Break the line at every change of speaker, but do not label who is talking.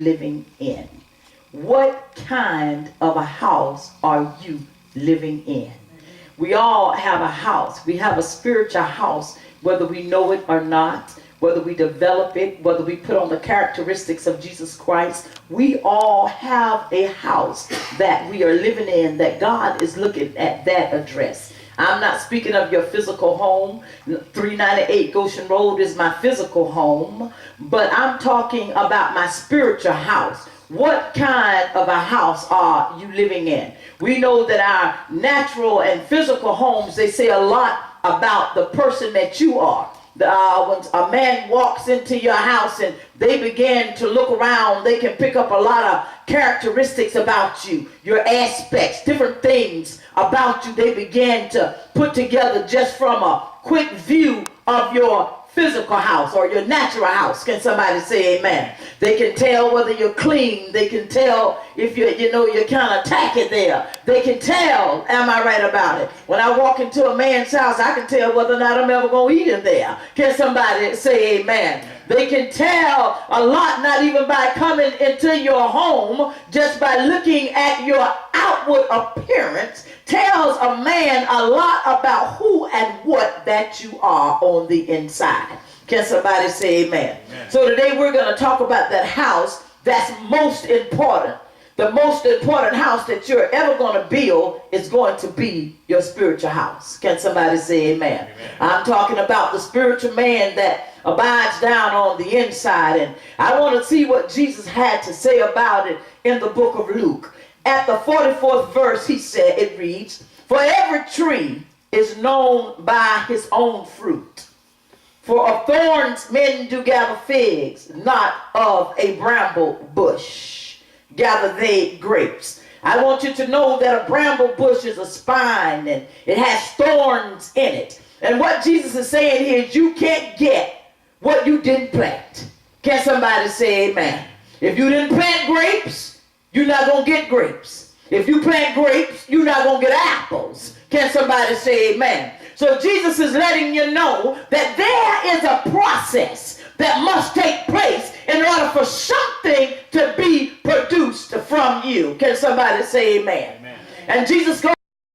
living in? What kind of a house are you living in? We all have a house. We have a spiritual house, whether we know it or not, whether we develop it, whether we put on the characteristics of Jesus Christ. We all have a house that we are living in, that God is looking at that address. I'm not speaking of your physical home. 398 Goshen Road is my physical home, but I'm talking about my spiritual house. What kind of a house are you living in? We know that our natural and physical homes, they say a lot about the person that you are. When a man walks into your house and they begin to look around, they can pick up a lot of characteristics about you, your aspects, different things about you. They begin to put together just from a quick view of your physical house or your natural house. Can somebody say amen? They can tell whether you're clean. They can tell if you're kind of tacky there. They can tell, am I right about it? When I walk into a man's house, I can tell whether or not I'm ever going to eat in there. Can somebody say amen? They can tell a lot, not even by coming into your home, just by looking at your outward appearance, tells a man a lot about who and what that you are on the inside. Can somebody say amen? Amen. So today we're going to talk about that house that's most important. The most important house that you're ever going to build is going to be your spiritual house. Can somebody say amen? Amen. I'm talking about the spiritual man that abides down on the inside. And I want to see what Jesus had to say about it in the book of Luke. At the 44th verse, he said, it reads, "For every tree is known by his own fruit. For of thorns men do gather figs, not of a bramble bush gather they grapes." I want you to know that a bramble bush is a spine and it has thorns in it. And what Jesus is saying here is you can't get what you didn't plant. Can somebody say amen? If you didn't plant grapes, you're not going to get grapes. If you plant grapes, you're not going to get apples. Can somebody say amen? So Jesus is letting you know that there is a process that must take place in order for something to be produced from you. Can somebody say amen? Amen. And Jesus goes